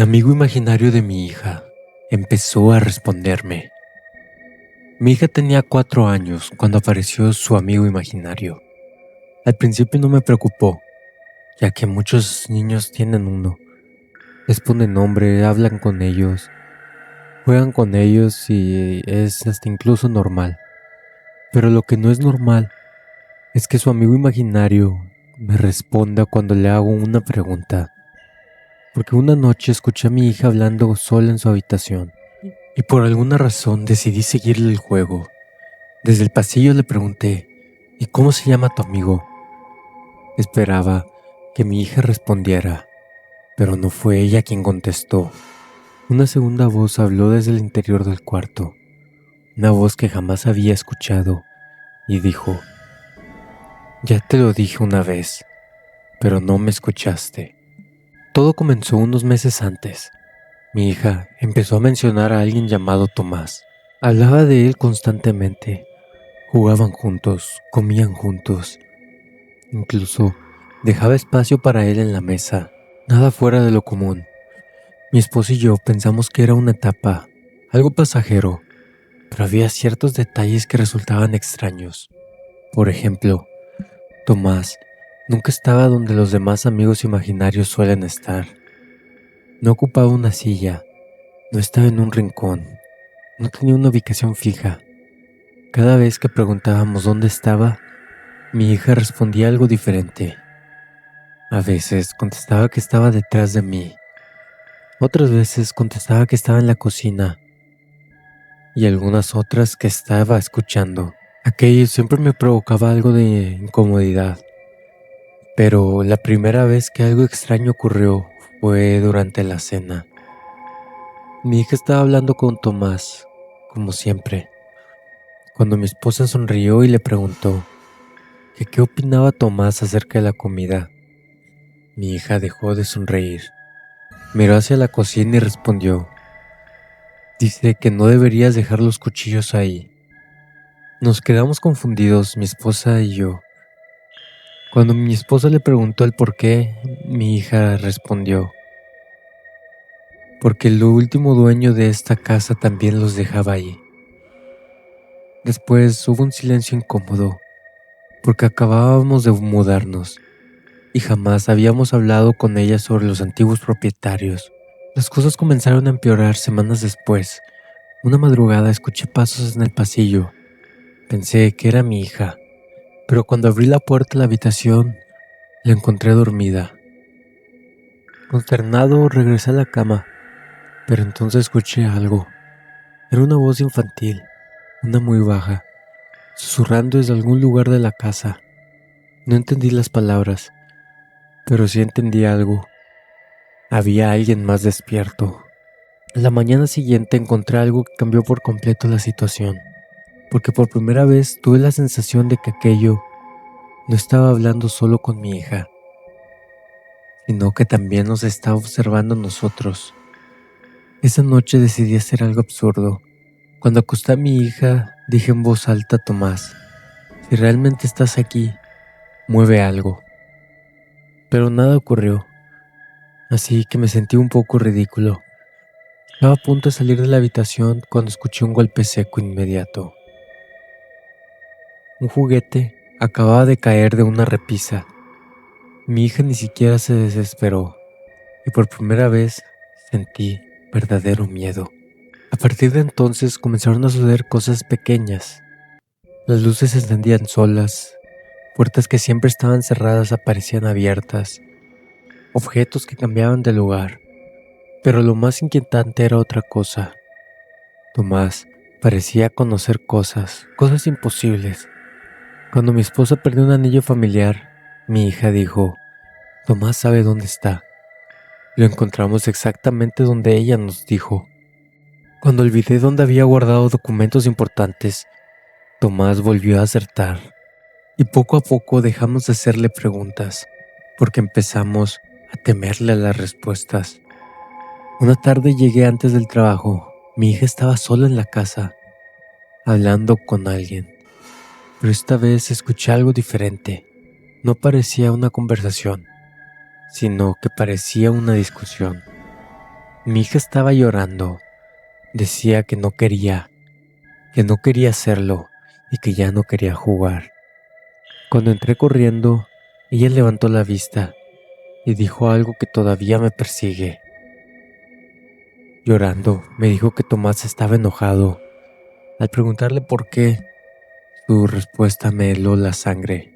amigo imaginario de mi hija empezó a responderme. Mi hija tenía 4 años cuando apareció su amigo imaginario. Al principio no me preocupó, ya que muchos niños tienen uno. Les ponen nombre, hablan con ellos, juegan con ellos y es hasta incluso normal. Pero lo que no es normal es que su amigo imaginario me responda cuando le hago una pregunta. Porque una noche escuché a mi hija hablando sola en su habitación y por alguna razón decidí seguirle el juego. Desde el pasillo le pregunté: ¿y cómo se llama tu amigo? Esperaba que mi hija respondiera, pero no fue ella quien contestó. Una segunda voz habló desde el interior del cuarto, una voz que jamás había escuchado, y dijo: ya te lo dije una vez, pero no me escuchaste. Todo comenzó unos meses antes. Mi hija empezó a mencionar a alguien llamado Tomás. Hablaba de él constantemente. Jugaban juntos, comían juntos. Incluso dejaba espacio para él en la mesa. Nada fuera de lo común. Mi esposo y yo pensamos que era una etapa, algo pasajero, pero había ciertos detalles que resultaban extraños. Por ejemplo, Tomás nunca estaba donde los demás amigos imaginarios suelen estar. No ocupaba una silla, no estaba en un rincón, no tenía una ubicación fija. Cada vez que preguntábamos dónde estaba, mi hija respondía algo diferente. A veces contestaba que estaba detrás de mí, otras veces contestaba que estaba en la cocina y algunas otras que estaba escuchando. Aquello siempre me provocaba algo de incomodidad, pero la primera vez que algo extraño ocurrió fue durante la cena. Mi hija estaba hablando con Tomás, como siempre, cuando mi esposa sonrió y le preguntó que qué opinaba Tomás acerca de la comida. Mi hija dejó de sonreír, miró hacia la cocina y respondió: dice que no deberías dejar los cuchillos ahí. Nos quedamos confundidos, mi esposa y yo. Cuando mi esposa le preguntó el por qué, mi hija respondió: porque el último dueño de esta casa también los dejaba ahí. Después hubo un silencio incómodo, porque acabábamos de mudarnos y jamás habíamos hablado con ella sobre los antiguos propietarios. Las cosas comenzaron a empeorar semanas después. Una madrugada escuché pasos en el pasillo. Pensé que era mi hija, pero cuando abrí la puerta de la habitación, la encontré dormida. Consternado, regresé a la cama, pero entonces escuché algo. Era una voz infantil, una muy baja, susurrando desde algún lugar de la casa. No entendí las palabras, pero sí entendí algo. Había alguien más despierto. La mañana siguiente encontré algo que cambió por completo la situación, porque por primera vez tuve la sensación de que aquello no estaba hablando solo con mi hija, sino que también nos estaba observando a nosotros. Esa noche decidí hacer algo absurdo. Cuando acosté a mi hija, dije en voz alta a Tomás: si realmente estás aquí, mueve algo. Pero nada ocurrió, así que me sentí un poco ridículo. Estaba a punto de salir de la habitación cuando escuché un golpe seco inmediato. Un juguete acababa de caer de una repisa. Mi hija ni siquiera se desesperó y por primera vez sentí verdadero miedo. A partir de entonces comenzaron a suceder cosas pequeñas. Las luces se encendían solas, puertas que siempre estaban cerradas aparecían abiertas, objetos que cambiaban de lugar. Pero lo más inquietante era otra cosa. Tomás parecía conocer cosas imposibles. Cuando mi esposa perdió un anillo familiar, mi hija dijo: Tomás sabe dónde está. Lo encontramos exactamente donde ella nos dijo. Cuando olvidé dónde había guardado documentos importantes, Tomás volvió a acertar. Y poco a poco dejamos de hacerle preguntas, porque empezamos a temerle a las respuestas. Una tarde llegué antes del trabajo. Mi hija estaba sola en la casa, hablando con alguien. Pero esta vez escuché algo diferente. No parecía una conversación, sino que parecía una discusión. Mi hija estaba llorando. Decía que no quería hacerlo y que ya no quería jugar. Cuando entré corriendo, ella levantó la vista y dijo algo que todavía me persigue. Llorando, me dijo que Tomás estaba enojado. Al preguntarle por qué, su respuesta me heló la sangre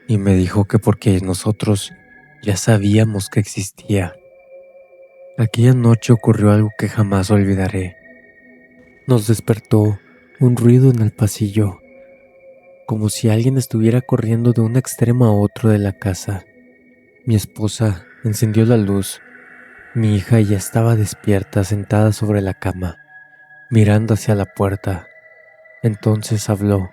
y me dijo que porque nosotros ya sabíamos que existía. Aquella noche ocurrió algo que jamás olvidaré. Nos despertó un ruido en el pasillo, como si alguien estuviera corriendo de un extremo a otro de la casa. Mi esposa encendió la luz. Mi hija ya estaba despierta, sentada sobre la cama, mirando hacia la puerta. Entonces habló,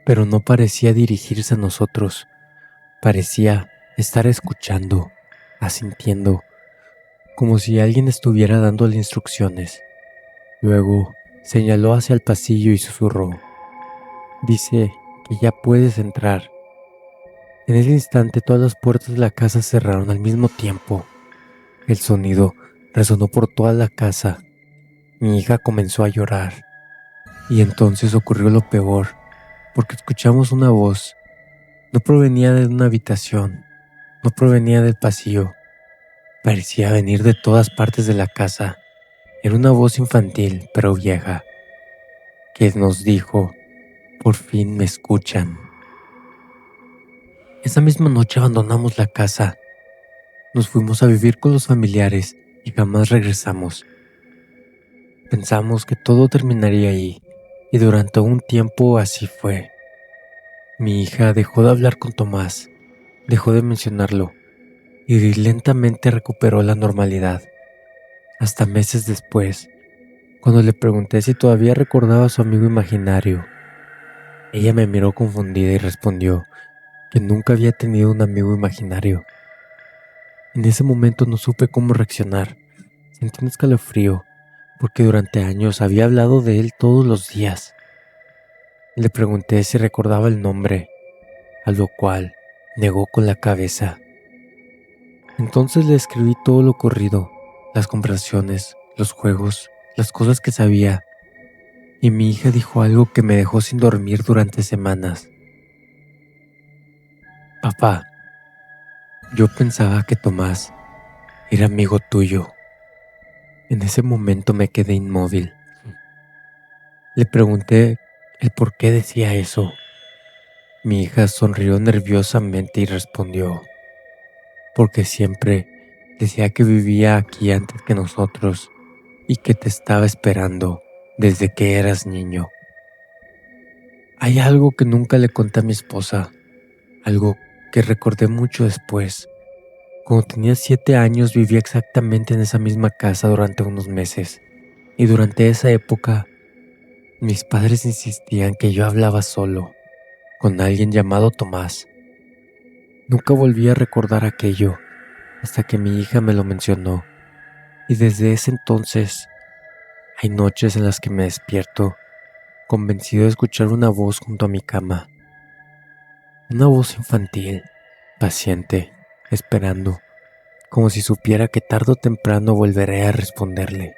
pero no parecía dirigirse a nosotros. Parecía estar escuchando, asintiendo, como si alguien estuviera dándole instrucciones. Luego señaló hacia el pasillo y susurró: dice que ya puedes entrar. En ese instante todas las puertas de la casa cerraron al mismo tiempo. El sonido resonó por toda la casa. Mi hija comenzó a llorar. Y entonces ocurrió lo peor, porque escuchamos una voz. No provenía de una habitación, no provenía del pasillo. Parecía venir de todas partes de la casa. Era una voz infantil, pero vieja, que nos dijo: por fin me escuchan. Esa misma noche abandonamos la casa. Nos fuimos a vivir con los familiares y jamás regresamos. Pensamos que todo terminaría ahí, y durante un tiempo así fue. Mi hija dejó de hablar con Tomás, dejó de mencionarlo, y lentamente recuperó la normalidad. Hasta meses después, cuando le pregunté si todavía recordaba a su amigo imaginario, ella me miró confundida y respondió que nunca había tenido un amigo imaginario. En ese momento no supe cómo reaccionar. Sentí un escalofrío, porque durante años había hablado de él todos los días. Le pregunté si recordaba el nombre, a lo cual negó con la cabeza. Entonces le escribí todo lo ocurrido, las conversaciones, los juegos, las cosas que sabía, y mi hija dijo algo que me dejó sin dormir durante semanas. Papá, yo pensaba que Tomás era amigo tuyo. En ese momento me quedé inmóvil. Le pregunté el por qué decía eso. Mi hija sonrió nerviosamente y respondió: porque siempre decía que vivía aquí antes que nosotros y que te estaba esperando desde que eras niño. Hay algo que nunca le conté a mi esposa, algo que recordé mucho después. Cuando tenía 7 años vivía exactamente en esa misma casa durante unos meses, y durante esa época mis padres insistían que yo hablaba solo, con alguien llamado Tomás. Nunca volví a recordar aquello hasta que mi hija me lo mencionó, y desde ese entonces hay noches en las que me despierto convencido de escuchar una voz junto a mi cama. Una voz infantil, paciente, esperando, como si supiera que tarde o temprano volveré a responderle.